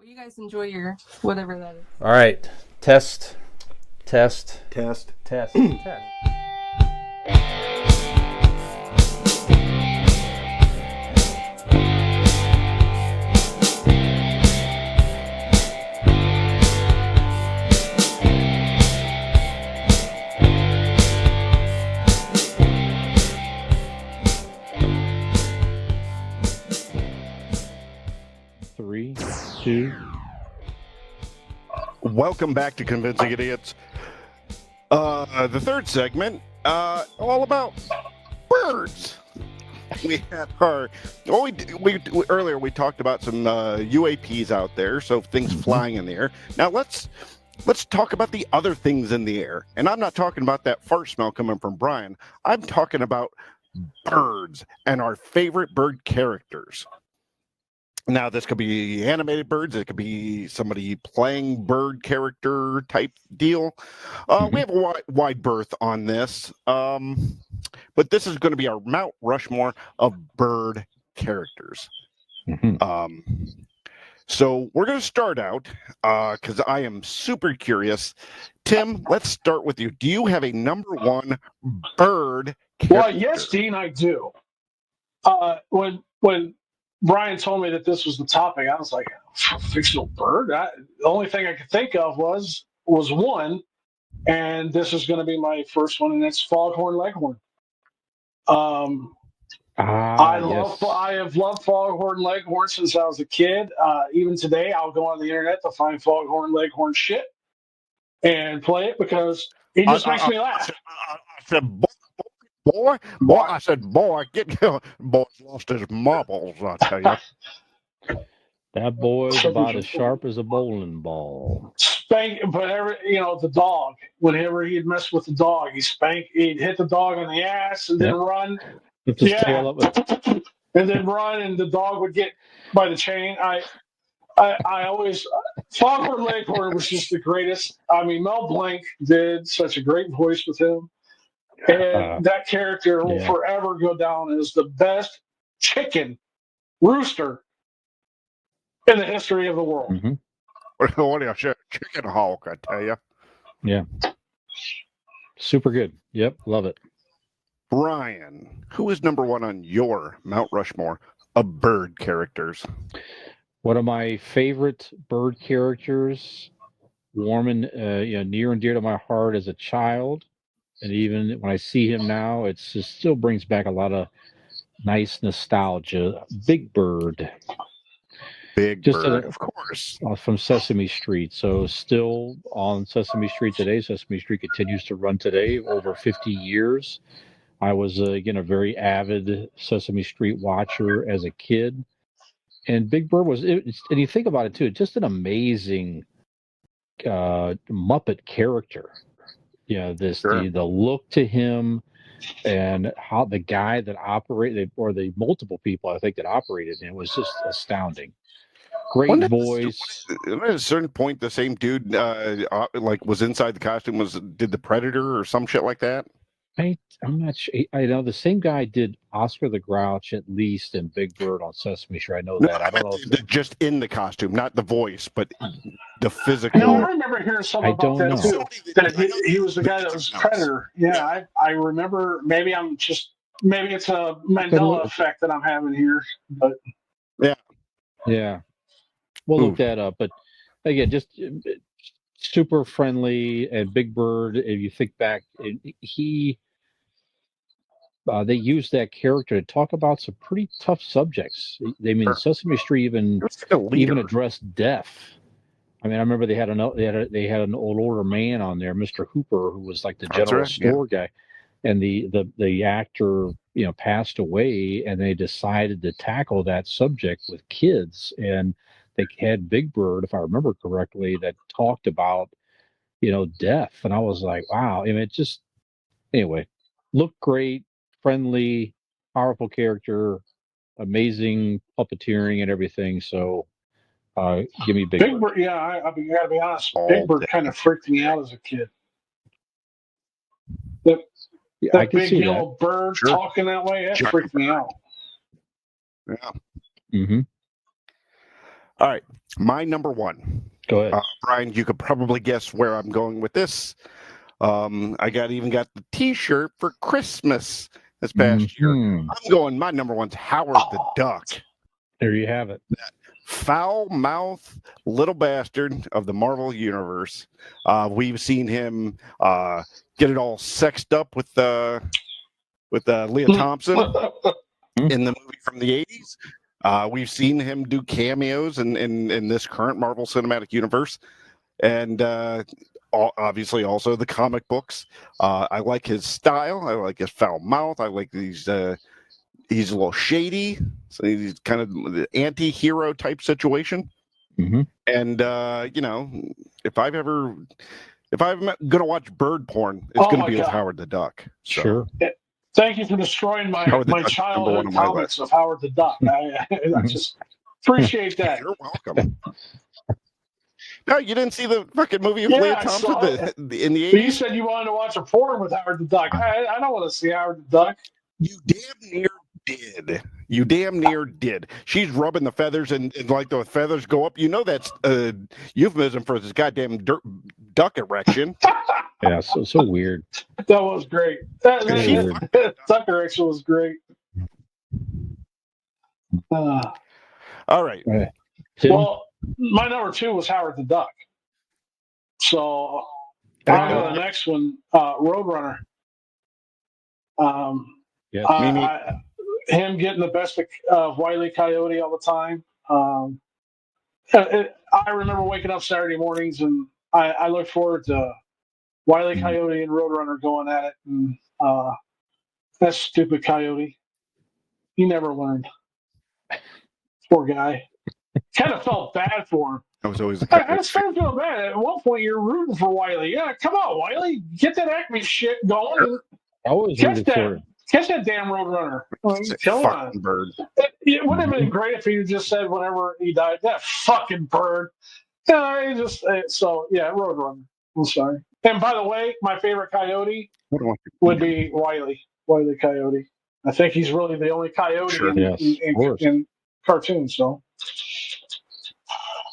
you guys enjoy your whatever that is. All right. Test. 3, 2. Welcome back to Convincing Idiots. The third segment, all about birds. We had our earlier we talked about some UAPs out there, so things flying in the air. Now let's talk about the other things in the air. And I'm not talking about that fart smell coming from Brian. I'm talking about birds and our favorite bird characters. Now, this could be animated birds. It could be somebody playing bird character type deal. We have a wide berth on this. But this is going to be our Mount Rushmore of bird characters. So we're going to start out because I am super curious. Tim, let's start with you. Do you have a number one bird character? Well, yes, Dean, I do. When Brian told me that this was the topic, I was like, fictional bird? The only thing I could think of was one, and this is going to be my first one, and it's Foghorn Leghorn. I have loved Foghorn Leghorn since I was a kid. Even today, I'll go on the internet to find Foghorn Leghorn shit and play it because it just makes me laugh. I said, boy, get going. Boy's lost his marbles, I tell you. That boy's about as sharp as a bowling ball. Spank, but the dog. Whenever he'd mess with the dog, he'd hit the dog on the ass and then run. Lift his tail up. And then run, and the dog would get by the chain. I always Foghorn Leghorn was just the greatest. I mean, Mel Blanc did such a great voice with him. And that character will forever go down as the best chicken rooster in the history of the world. What a chicken hawk, I tell you. Yeah. Super good. Yep, love it. Brian, who is number one on your Mount Rushmore of bird characters? One of my favorite bird characters, warm and near and dear to my heart as a child. And even when I see him now, it still brings back a lot of nice nostalgia. Big Bird. Of course. From Sesame Street. So still on Sesame Street today. Sesame Street continues to run today, over 50 years. I was, a very avid Sesame Street watcher as a kid. And Big Bird and you think about it, too, just an amazing Muppet character. The look to him and how the guy that operated, or the multiple people I think that operated him, was just astounding. Great voice. At a certain point, the same dude was inside the costume did the Predator or some shit like that. I'm not sure. I know the same guy did Oscar the Grouch at least and Big Bird on Sesame Street. I know that. I don't know. Just in the costume, not the voice, but the physical. I remember hearing something about that too. That he was the guy that was Predator. Yeah, I remember. Maybe it's a Mandela effect that I'm having here. But yeah, we'll look that up. But again, just super friendly. And Big Bird, if you think back, they used that character to talk about some pretty tough subjects. Sesame Street even addressed death. I mean, I remember they had an older man on there, Mr. Hooper, who was like the general store guy, and the actor passed away, and they decided to tackle that subject with kids, and they had Big Bird, if I remember correctly, that talked about death, and I was like, wow. I mean, it just looked great. Friendly, powerful character, amazing puppeteering and everything. So, give me Big Bird. Yeah, I gotta be honest. Big Bird kind of freaked me out as a kid. That big yellow bird talking that way, that freaked me out. Yeah. Mm-hmm. All right, my number one. Go ahead. Brian, you could probably guess where I'm going with this. I even got the T-shirt for Christmas this past year. I'm going. My number one's Howard the Duck. There you have it. That foul-mouthed little bastard of the Marvel universe. We've seen him get it all sexed up with Leah Thompson in the movie from the 80s. We've seen him do cameos in this current Marvel Cinematic Universe, and obviously also the comic books. I like his style. I like his foul mouth. I like he's a little shady, so he's kind of the anti-hero type situation. Mm-hmm. And if I'm gonna watch bird porn, it's gonna be with Howard the Duck. So. Sure. Thank you for destroying my childhood comics of Howard the Duck. I just appreciate that. You're welcome. No, you didn't see the fucking movie of Leah Thompson in the 80s? But you said you wanted to watch a porn with Howard the Duck. I don't want to see Howard the Duck. You damn near did. You damn near did. She's rubbing the feathers, and like the feathers go up. You know that's a euphemism for this goddamn duck erection. Yeah, so weird. That was great. That duck erection was great. All right. Tim? Well, my number two was Howard the Duck. So I'll go to the next one, Roadrunner. Him getting the best of Wile E. Coyote all the time. I remember waking up Saturday mornings and I look forward to Wile E. Coyote and Roadrunner going at it. And that stupid Coyote. He never learned. Poor guy. Kind of felt bad for him. I was always. I started feeling bad. At one point, you're rooting for Wiley. Yeah, come on, Wiley, get that Acme shit going. I always rooted for him. Catch that damn Roadrunner. Come on. Bird. It would have been great if he just said whenever he died, that fucking bird. Yeah, Roadrunner. I'm sorry. And by the way, my favorite Coyote would be Wiley Coyote. I think he's really the only Coyote in cartoons. So.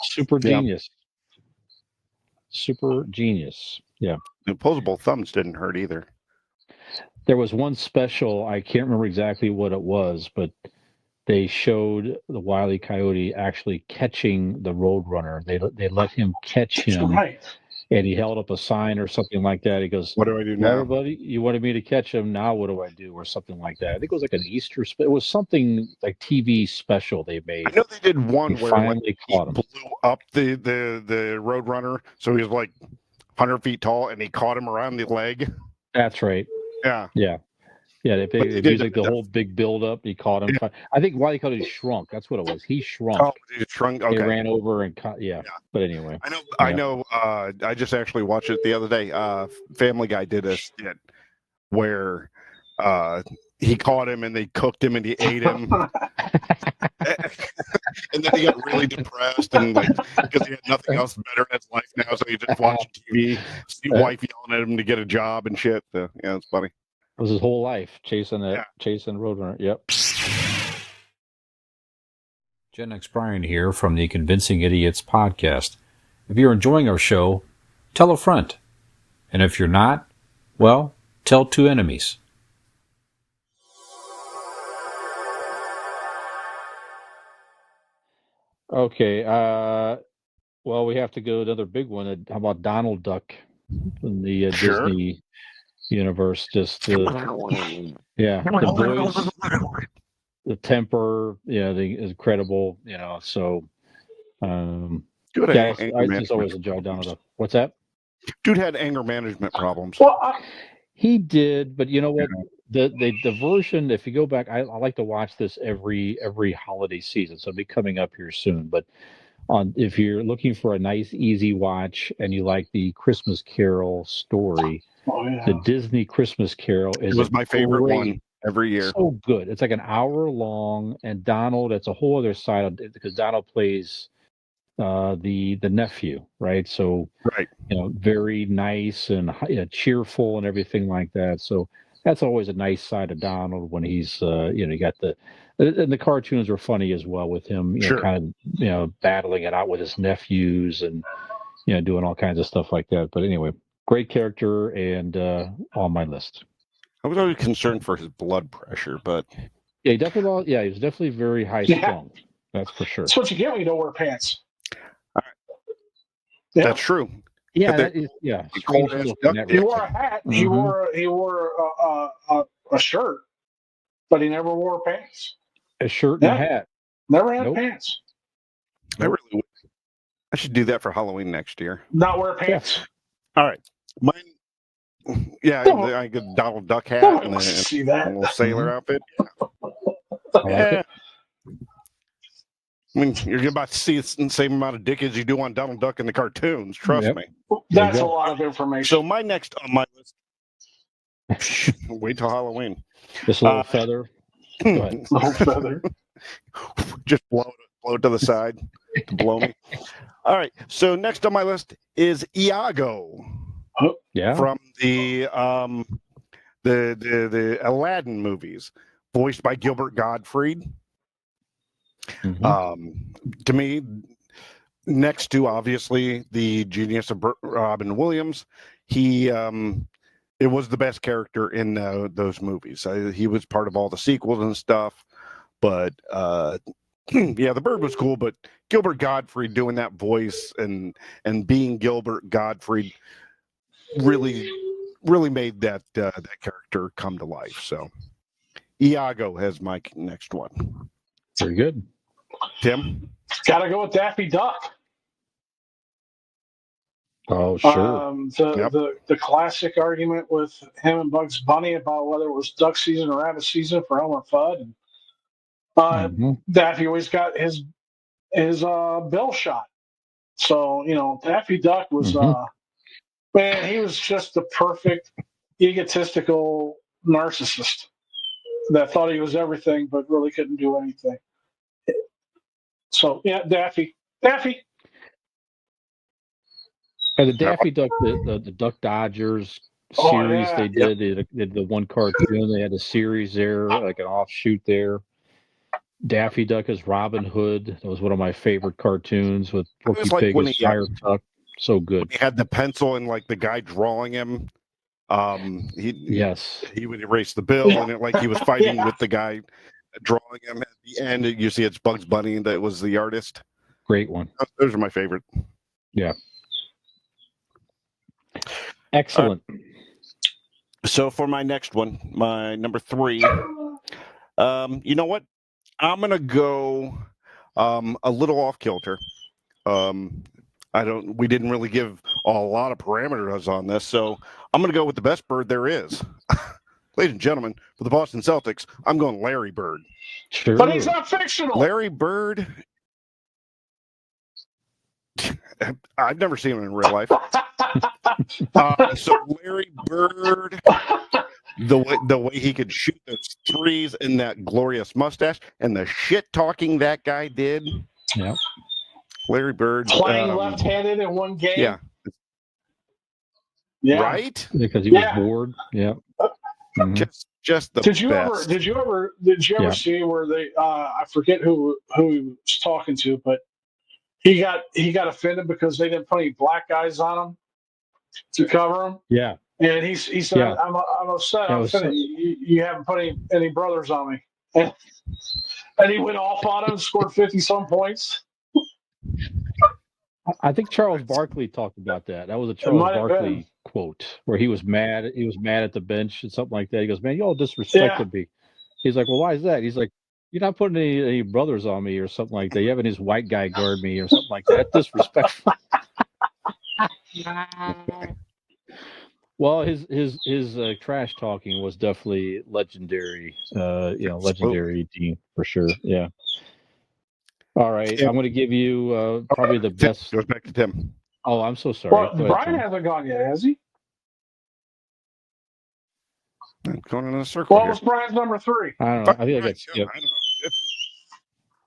Super genius. Super genius. Yeah. The opposable thumbs didn't hurt either. There was one special, I can't remember exactly what it was, but they showed the Wile E. Coyote actually catching the Roadrunner. They let him catch him. Right. And he held up a sign or something like that. He goes, "What do I do now? Everybody, you wanted me to catch him. Now what do I do?" Or something like that. I think it was like an Easter. It was something like TV special they made. I know they did one where finally caught him. Blew up the Roadrunner, so he was like 100 feet tall, and he caught him around the leg. That's right. Yeah. They used like the whole big build up. He caught him. Yeah. I think Wile E. Coyote shrunk. That's what it was. He shrunk. Oh, he shrunk. Okay. He ran over and caught. Yeah. But anyway, I know. I just actually watched it the other day. Family Guy did a skit where he caught him and they cooked him and he ate him, and then he got really depressed and because he had nothing else better in his life now, so he just watched TV, see wife yelling at him to get a job and shit. So, yeah, it's funny. It was his whole life chasing Roadrunner. Yep. Gen X Brian here from the Convincing Idiots podcast. If you're enjoying our show, tell a friend. And if you're not, well, tell two enemies. Okay. Well, we have to go another big one. How about Donald Duck in the Disney universe? Just the voice, the temper, the incredible, So, I just always enjoyed Donald Duck. What's that? Dude had anger management problems. Well, he did, but you know what? The version, if you go back, I like to watch this every holiday season, so it'll be coming up here soon. But if you're looking for a nice, easy watch and you like the Christmas Carol story, the Disney Christmas Carol was my favorite one every year. So good. It's like an hour long, and Donald, it's a whole other side of it because Donald plays the nephew, right? So very nice and cheerful and everything like that. So that's always a nice side of Donald when he's you got the And the cartoons were funny as well with him, Sure. kind of, battling it out with his nephews and, doing all kinds of stuff like that. But anyway, great character and on my list. I was always concerned for his blood pressure, but Yeah, he was definitely very high strung. That's for sure. That's what you get when you don't wear pants. that's true. Yeah, But that is, cold strange ass look duck in that He dick. wore a hat. He wore a shirt, but he never wore pants. A shirt and a hat. Never had Nope. pants. I really would. I should do that for Halloween next year. Not wear pants. All right. Mine. Yeah, I get a Donald Duck hat Nobody and wants to a see that. little sailor outfit. I like it. I mean, you're about to see the same amount of dick as you do on Donald Duck in the cartoons. Trust Yep. me. That's a go. lot of information. So my next on my list. Wait till Halloween. This little feather. Go ahead. Little feather. Just blow it to the side to blow me. All right. So next on my list is Iago Yeah. from the Aladdin movies, voiced by Gilbert Gottfried. Mhm. To me, next to obviously the genius of Robin Williams, it was the best character in those movies. He was part of all the sequels and stuff, but yeah, the bird was cool. But Gilbert Gottfried doing that voice and being Gilbert Gottfried really made that character come to life. So Iago has my next one. Very good. Tim? Gotta go with Daffy Duck. Oh, sure. The classic argument with him and Bugs Bunny about whether it was duck season or rabbit season for Elmer Fudd. And Mhm. Daffy always got his bill shot. So, Daffy Duck was, man, he was just the perfect egotistical narcissist that thought he was everything but really couldn't do anything. So, yeah, Daffy. And the Daffy Duck, the Duck Dodgers Oh, series yeah. they did the one cartoon. They had a series there, like an offshoot there. Daffy Duck as Robin Hood. That was one of my favorite cartoons with Porky was like Pig when as he, Friar Tuck. So good. He had the pencil and like the guy drawing him. Yes. He would erase the bill Yeah. and it like he was fighting Yeah. with the guy drawing him at the end. You see it's Bugs Bunny that was the artist. Great one. Those are my favorite. Yeah. Excellent. So for my next one, my number 3, you know what? I'm gonna go a little off kilter. We didn't really give a lot of parameters on this, so I'm gonna go with the best bird there is. Ladies and gentlemen, for the Boston Celtics, I'm going Larry Bird. Sure. But he's not fictional. Larry Bird. I've never seen him in real life. So Larry Bird, the way he could shoot those threes and that glorious mustache and the shit talking that guy did. Yeah. Larry Bird Playing left-handed in one game. Yeah. Right? Because he was bored. Yeah. Just the Did you best. ever see where they I forget who he was talking to, but he got offended because they didn't put any black guys on him to cover him. Yeah. And he said, Yeah. I'm upset. Yeah, I'm offended. You haven't put any brothers on me. And he went off on him and scored 50-some points. I think Charles Barkley talked about that. That was a Charles Barkley quote where he was mad. He was mad at the bench and something like that. He goes, "Man, y'all disrespected me." He's like, "Well, why is that?" He's like, "You're not putting any brothers on me or something like that. You having his white guy guard me or something like that. That's disrespectful." Well, his trash talking was definitely legendary. Legendary team for sure. Yeah. All right, I'm going to give you probably the best. Goes back to Tim. Oh, I'm so sorry. Well, Brian hasn't gone yet, has he? I'm going in a circle. What was Brian's number 3? I don't know. I think I got skipped.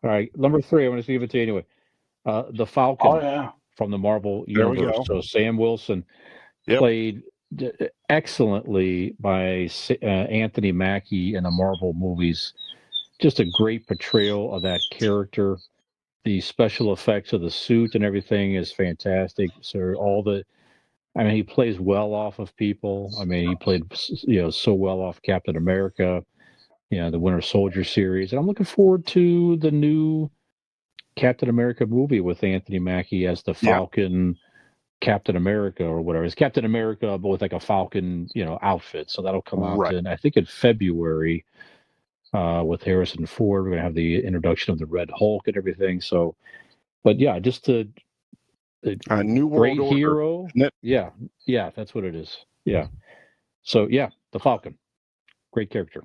All right, number 3. I'm going to give it to you anyway. The Falcon from the Marvel Universe. So Sam Wilson played excellently by Anthony Mackie in the Marvel movies. just a great portrayal of that character. The special effects of the suit and everything is fantastic. So he plays well off of people. I mean, he played, so well off Captain America, the Winter Soldier series. And I'm looking forward to the new Captain America movie with Anthony Mackie as the Falcon Captain America or whatever. It's Captain America, but with like a Falcon, outfit. So that'll come out I think in February with Harrison Ford. We're going to have the introduction of the Red Hulk and everything. So, but yeah, just a new great world hero. Yeah, that's what it is. Yeah. So yeah, the Falcon, great character.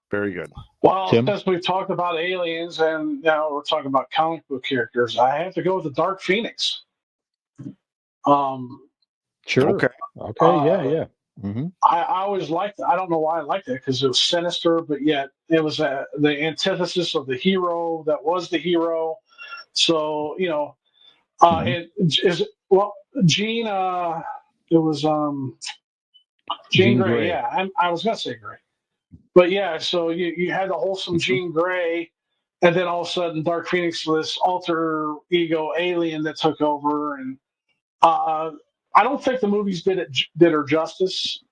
Very good. Well, Tim? since we've talked about aliens and now we're talking about comic book characters, I have to go with the Dark Phoenix. Sure. Okay. Yeah. Mm-hmm. I always liked it. I don't know why I liked it because it was sinister, but yet it was the antithesis of the hero that was the hero. So it is Jean. It was Jean Grey. Yeah, I was gonna say Grey, but yeah. So you had the wholesome Jean Grey, and then all of a sudden Dark Phoenix was this alter ego alien that took over, and I don't think the movies did her justice.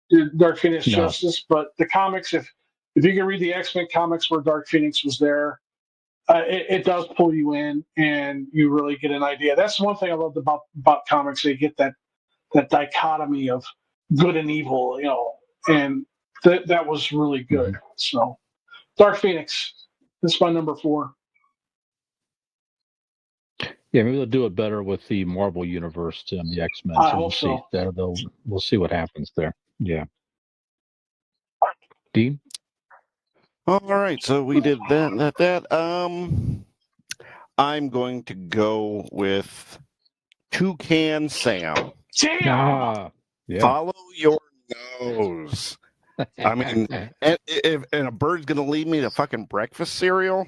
Did Dark Phoenix justice, but the comics, if you can read the X-Men comics where Dark Phoenix was there, it does pull you in, and you really get an idea. That's one thing I loved about comics. They get that dichotomy of good and evil, and that was really good. Mm-hmm. So, Dark Phoenix, that's my number 4. Yeah, maybe they'll do it better with the Marvel Universe and the X-Men. I hope so. We'll see what happens there. Yeah. Dean? All right, so we did that. I'm going to go with Toucan Sam. Damn! Yeah. Follow your nose. I mean, and a bird's going to lead me to fucking breakfast cereal.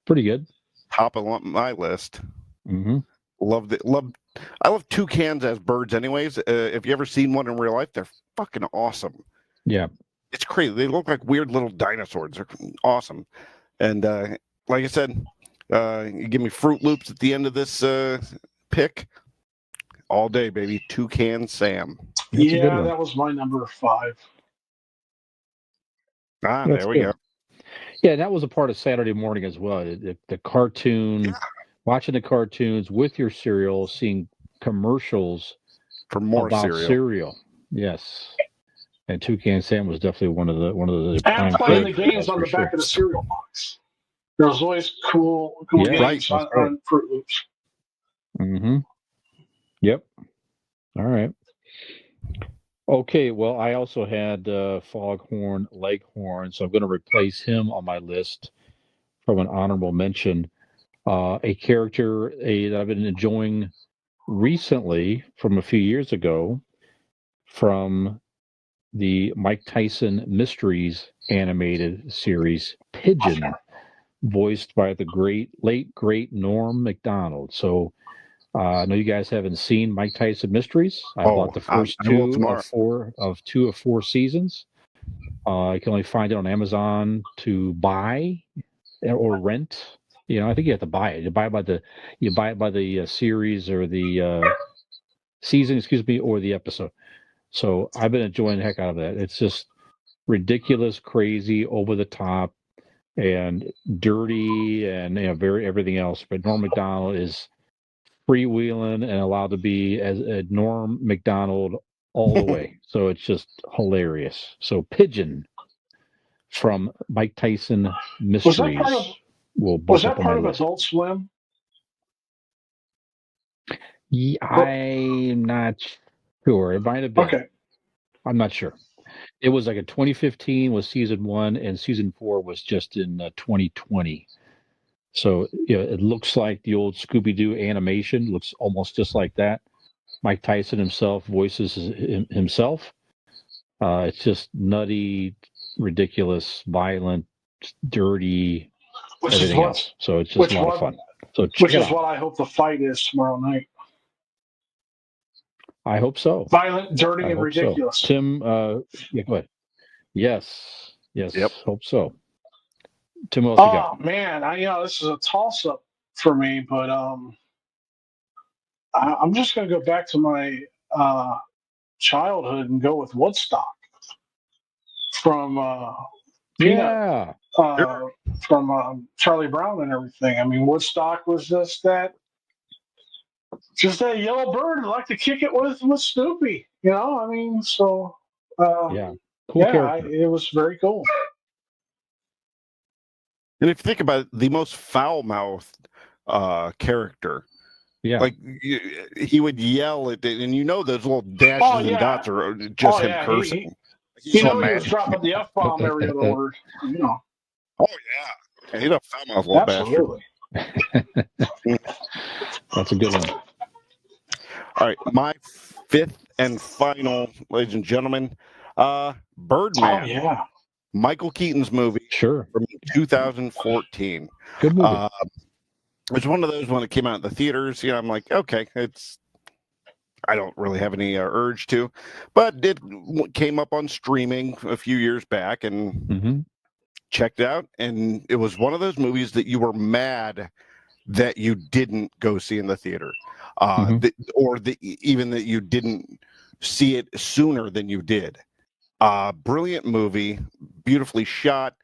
Pretty good. Top of my list. Mm-hmm. I love toucans as birds anyways. If you ever seen one in real life, they're fucking awesome. Yeah. It's crazy. They look like weird little dinosaurs. They're awesome. And like I said, you give me Fruit Loops at the end of this pick. All day, baby. Toucan Sam. Yeah, that was my number 5. There we go. Yeah, that was a part of Saturday morning as well. The cartoon, watching the cartoons with your cereal, seeing commercials for more about cereal. Yes. And Toucan Sam was definitely one of the and playing the games on the back of the cereal box. There was always cool games on Fruit Loops. Mm-hmm. Yep. All right. Okay, well, I also had Foghorn Leghorn, so I'm going to replace him on my list from an honorable mention. A character that I've been enjoying recently from a few years ago from the Mike Tyson Mysteries animated series, Pigeon, voiced by the late great Norm Macdonald. So I know you guys haven't seen Mike Tyson Mysteries. I bought the first 2 of 4 seasons. You can only find it on Amazon to buy or rent. I think you have to buy it. You buy it by the series or the season, or the episode. So I've been enjoying the heck out of that. It's just ridiculous, crazy, over the top, and dirty, and everything else. But Norm Macdonald is freewheeling and allowed to be as Norm Macdonald all the way. So it's just hilarious. So Pigeon from Mike Tyson Mysteries was that part of Adult Swim? Yeah, I'm not sure. It might have been. Okay. I'm not sure. It was like a 2015 was season 1, and season 4 was just in 2020. So it looks like the old Scooby-Doo animation. Looks almost just like that. Mike Tyson himself voices himself. It's just nutty, ridiculous, violent, dirty, everything else. So it's just a lot of fun. So which is what I hope the fight is tomorrow night. I hope so. Violent, dirty, and ridiculous. So. Tim, go ahead. Yes. Yep. Hope so. Tim, what else you got? Oh man, this is a toss up for me, but I'm just gonna go back to my childhood and go with Woodstock from Peanut, Yeah. from Charlie Brown and everything. I mean, Woodstock was just that yellow bird who liked to kick it with Snoopy. I mean, so Yeah. Cool character. it was very cool. And if you think about it, the most foul-mouthed character. Yeah. Like he would yell at it, and those little dashes and dots are just him cursing. He was dropping the F-bomb every other word. Oh yeah, he's a foul-mouthed little Absolutely. bastard. That's a good one. All right, my fifth and final, ladies and gentlemen, Birdman. Oh yeah, Michael Keaton's movie. Sure. From 2014. Good movie. It's one of those when it came out in the theaters. I'm like, okay, I don't really have any urge to, but it came up on streaming a few years back and checked it out. And it was one of those movies that you were mad that you didn't go see in the theater, even that you didn't see it sooner than you did. Brilliant movie, beautifully shot.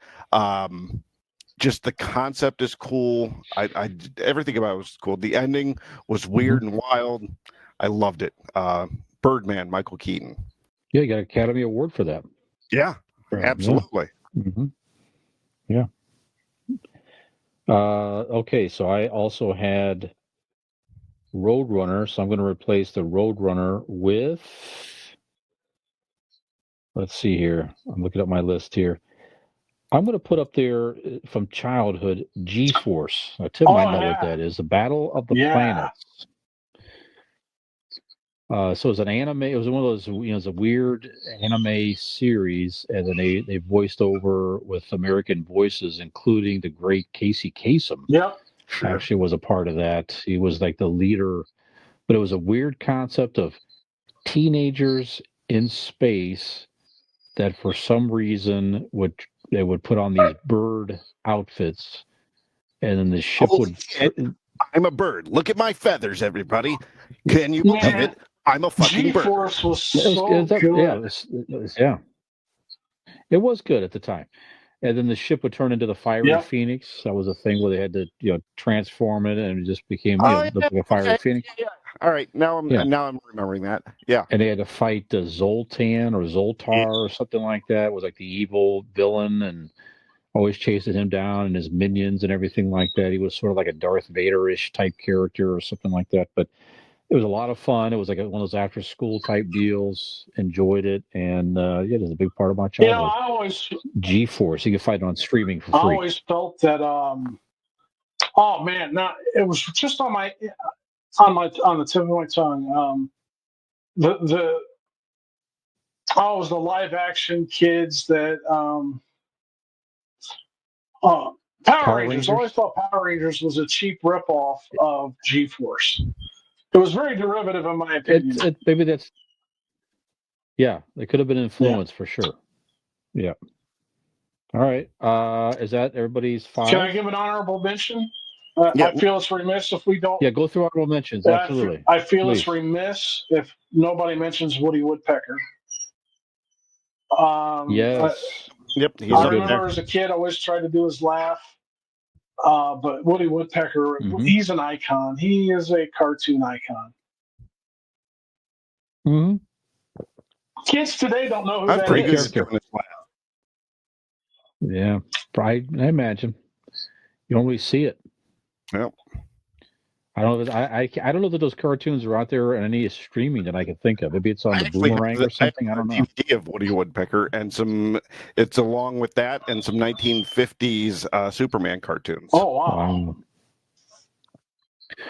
Just the concept is cool. I everything about it was cool. The ending was weird and wild. I loved it. Birdman, Michael Keaton. Yeah, you got an Academy Award for that. Yeah, absolutely. Yeah. Okay, so I also had Roadrunner, so I'm going to replace the Roadrunner with. Let's see here. I'm looking at my list here. I'm going to put up there from childhood G-Force. Tim might know what that is. The Battle of the Planets. So it's an anime. It was one of those, it's a weird anime series, and then they voiced over with American voices, including the great Casey Kasem. Yep, actually was a part of that. He was like the leader, but it was a weird concept of teenagers in space that for some reason they would put on these bird outfits, and then the ship would. I'm a bird. Look at my feathers, everybody. Can you believe it? I'm a fucking bird. G-Force was so good. Yeah, it was good at the time. And then the ship would turn into the Fiery Phoenix. That was a thing where they had to, transform it, and it just became the Fiery Phoenix. Yeah. All right, now I'm remembering that. Yeah. And they had to fight the Zoltan or Zoltar or something like that. It was like the evil villain, and always chasing him down and his minions and everything like that. He was sort of like a Darth Vader-ish type character or something like that. But it was a lot of fun. It was like one of those after-school type deals. Enjoyed it, and it was a big part of my childhood. I always G-Force. You can find it on streaming for free. I always felt that. It was just on the tip of my tongue. It was the live action kids that Power Rangers. I always thought Power Rangers was a cheap ripoff of G-Force. It was very derivative, in my opinion. Maybe that's. Yeah, it could have been influenced for sure. Yeah. All right. Is that everybody's 5? Can I give an honorable mention? I feel it's remiss if we don't. Yeah, go through honorable mentions. Absolutely. I feel it's remiss if nobody mentions Woody Woodpecker. Yes. I remember as a kid, I always tried to do his laugh. But Woody Woodpecker, he's an icon. He is a cartoon icon. Kids today don't know who that is. Yeah, I imagine. You don't really see it. Yep. I don't know. I don't know that those cartoons are out there in any streaming that I can think of. Maybe it's on the Boomerang or something. I don't know. DVD of Woody Woodpecker and it's along with that and some 1950s Superman cartoons. Oh wow.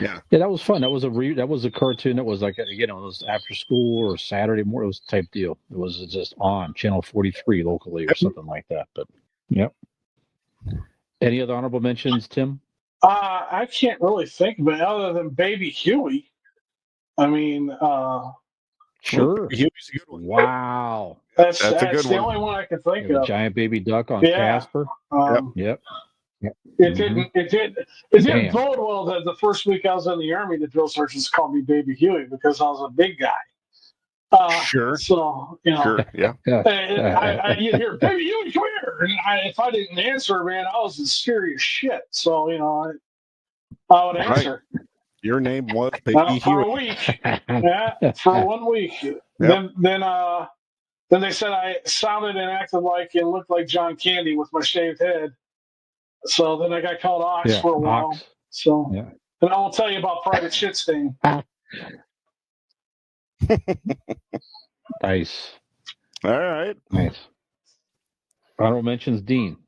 Yeah, that was fun. That was a cartoon that was like it was after school or Saturday morning. It was type deal. It was just on Channel 43 locally or something like that. But Any other honorable mentions, Tim? I can't really think of it other than Baby Huey. I mean, sure. Huey's a good one. Wow. That's a good one. The only one I can think of. The giant baby duck on Casper. Yep. It didn't Damn. bode well that the first week I was in the Army, the drill sergeants called me Baby Huey because I was a big guy. Sure. So, Sure. Yeah. You hear, Baby Huey, come here. And if I didn't answer, man, I was in serious shit. So, I would answer. Right. Your name was Baby For Huey. a week. Yeah, for 1 week. Yep. Then they said I sounded and acted like and looked like John Candy with my shaved head. So then I got called Ox for a while. Ox. So, Yeah. and I will tell you about Private Shit Stain. Nice. All right. Nice. Honorable mentions, Dean.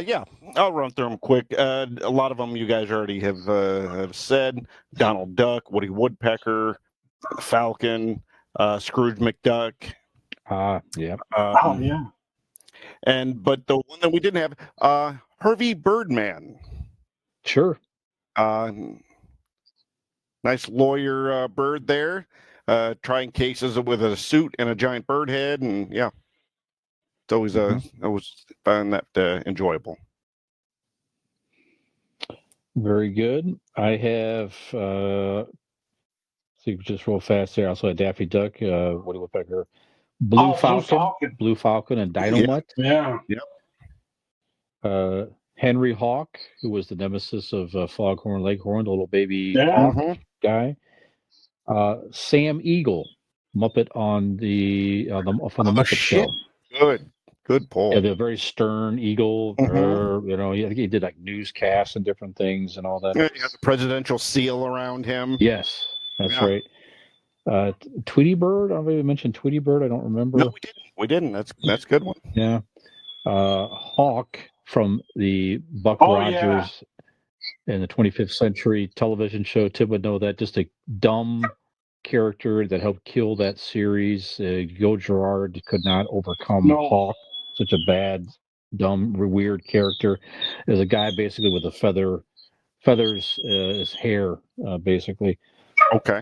Yeah, I'll run through them quick. A lot of them you guys already have said. Donald Duck, Woody Woodpecker, Falcon, Scrooge McDuck. Yeah. Oh yeah. But the one that we didn't have, Harvey Birdman. Sure. Nice lawyer bird there, trying cases with a suit and a giant bird head, and yeah, it's always I always found that enjoyable. Very good. I have see just real fast there. I also had Daffy Duck, Woody Woodpecker, Blue Falcon, and Dynamite. Yeah. Yep. Henry Hawk, who was the nemesis of Foghorn Leghorn, the little baby hawk guy. Sam Eagle, Muppet on the from the Muppet Show. Good pull. Yeah, the very stern eagle. I think he did like newscasts and different things and all that. Yeah, he has a presidential seal around him. Yes, that's right. Tweety Bird. I don't know if we mentioned Tweety Bird. I don't remember. No, we didn't. That's a good one. Yeah. Hawk from the Buck Rogers in the 25th Century television show. Tim would know that. Just a dumb character that helped kill that series. Gil Gerard could not overcome Hawk. Such a bad, dumb, weird character. There's a guy basically with feathers his hair, basically. Okay.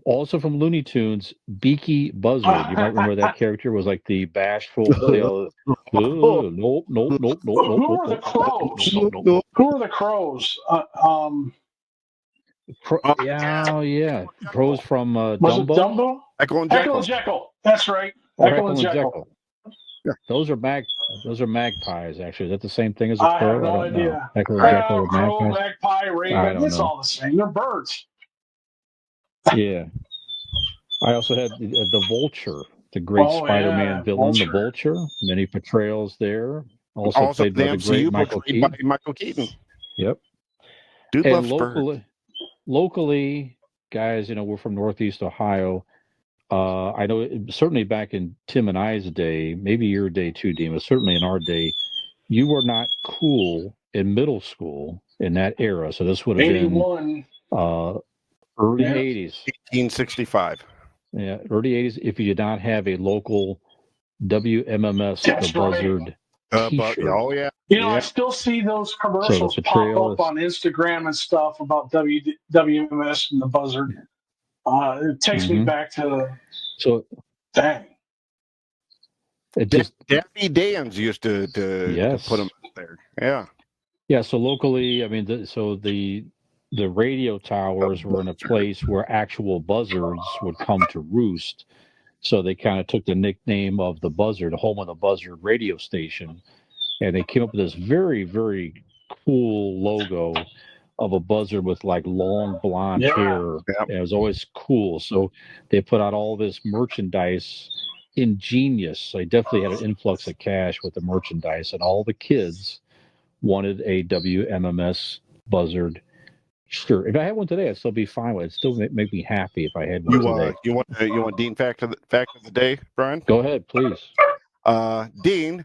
Also from Looney Tunes, Beaky Buzzard. You might remember that character was like the bashful. Nope. Who are the crows? Who are the crows? Crows from was Dumbo. It Dumbo? Echo and Jekyll. That's right. Echo and Jekyll. Yeah. Those are magpies. Actually, is that the same thing as a crow? I have no idea. Echo and Jekyll, crow, magpie, raven. It's all the same. They're birds. Yeah. I also had the Vulture, the great Spider-Man villain, the Vulture. Many portrayals there. Also played by the great Michael Keaton. Yep. Dude and loves locally, guys, we're from Northeast Ohio. I know certainly back in Tim and I's day, maybe your day too, Dean, but certainly in our day, you were not cool in middle school in that era. So this would have 81. Been early 80s. 1865. Yeah, early 80s. If you did not have a local WMMS, the Buzzard t-shirt. I still see those commercials pop up on Instagram and stuff about WMMS and the Buzzard. It takes me back to dang. It just Daffy Dans used to put them out there. Yeah. Yeah. So locally, I mean, the radio towers were in a place where actual buzzards would come to roost. So they kind of took the nickname of the Buzzard, home of the Buzzard radio station, and they came up with this very, very cool logo of a buzzard with like long blonde hair. Yep. It was always cool. So they put out all this merchandise. Ingenious. They definitely had an influx of cash with the merchandise, and all the kids wanted a WMMS Buzzard. Sure. If I had one today, I'd still be fine with it. It'd still make me happy if I had one today. You want Dean fact of the day, Brian? Go ahead, please. Dean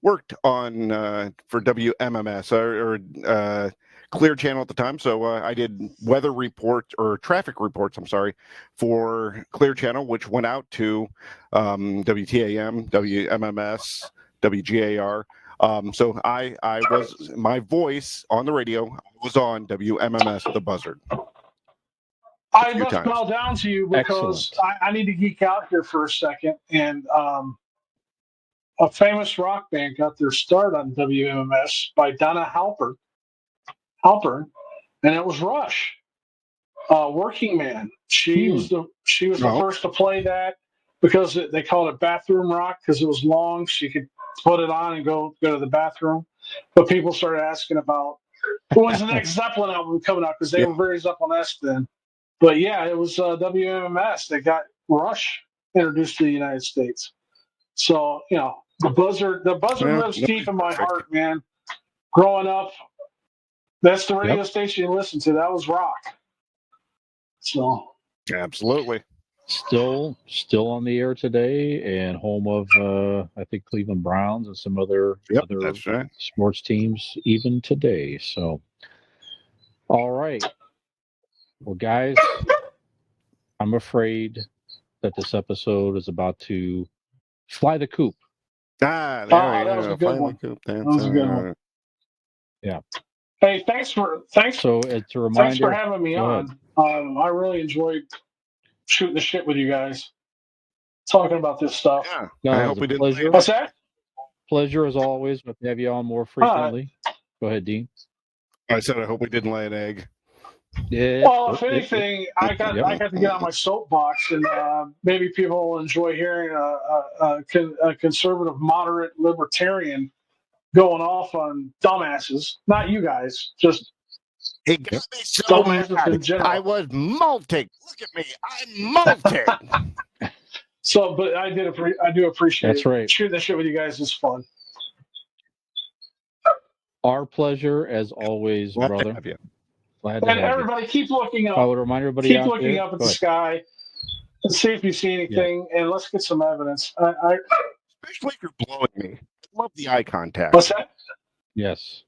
worked on for WMMS or Clear Channel at the time, so I did weather reports or traffic reports. I'm sorry, for Clear Channel, which went out to WTAM, WMMS, WGAR. So I was my voice on the radio. I was on WMMS, the Buzzard. I must bow down to you because I need to geek out here for a second. And a famous rock band got their start on WMMS by Donna Halpern, and it was Rush. Working Man. She was the first to play that because they called it bathroom rock because it was long. She could put it on and go to the bathroom. But people started asking about when's the next Zeppelin album coming out because they were very Zeppelin-esque then. But yeah, it was WMMS that got Rush introduced to the United States. So the buzzard lives deep in my heart, man. Growing up, that's the radio station you listen to. That was rock. So absolutely, still on the air today, and home of I think Cleveland Browns and some other that's right. sports teams even today. So, all right, well, guys, I'm afraid that this episode is about to fly the coop. There that was a good one. That was a good one. Yeah. Hey, thanks for So it's a reminder. Thanks for having me on. I really enjoyed shooting the shit with you guys, talking about this stuff. Yeah, no, I hope we did. Pleasure. What's that? Pleasure as always. But have you on more frequently. Go ahead, Dean. I said I hope we didn't lay an egg. Yeah. Well, if anything, I got to get on my soapbox, and maybe people will enjoy hearing a conservative, moderate, libertarian going off on dumbasses. Not you guys, just it got me so dumbasses in general. I was molting. Look at me, I'm molting. So, but I do appreciate That's it. right. Shooting the shit with you guys is fun. Our pleasure, as always, brother. Glad to and have everybody, keep looking up. I would remind everybody keep out looking there. up at the sky and see if you see anything, and let's get some evidence. Especially if you're blowing me. I love the eye contact. What's that? Yes.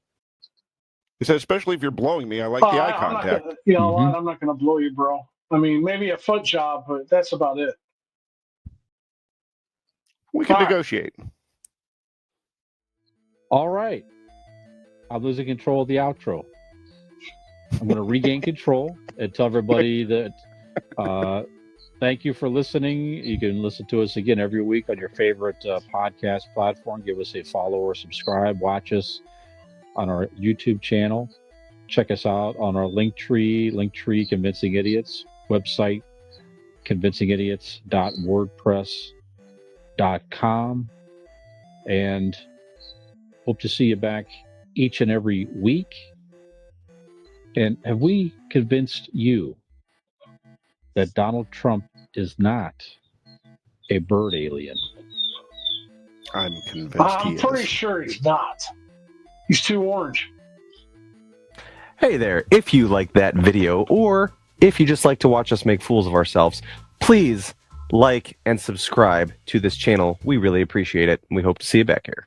He said, especially if you're blowing me, I like the eye contact. I'm not going to blow you, bro. I mean, maybe a foot job, but that's about it. We can negotiate. All right. I'm losing control of the outro. I'm going to regain control and tell everybody that thank you for listening. You can listen to us again every week on your favorite podcast platform. Give us a follow or subscribe. Watch us on our YouTube channel. Check us out on our Linktree Convincing Idiots website, convincingidiots.wordpress.com, and hope to see you back each and every week. And have we convinced you that Donald Trump is not a bird alien? I'm convinced I'm pretty sure he's not. He's too orange. Hey there, if you like that video, or if you just like to watch us make fools of ourselves, please like and subscribe to this channel. We really appreciate it, and we hope to see you back here.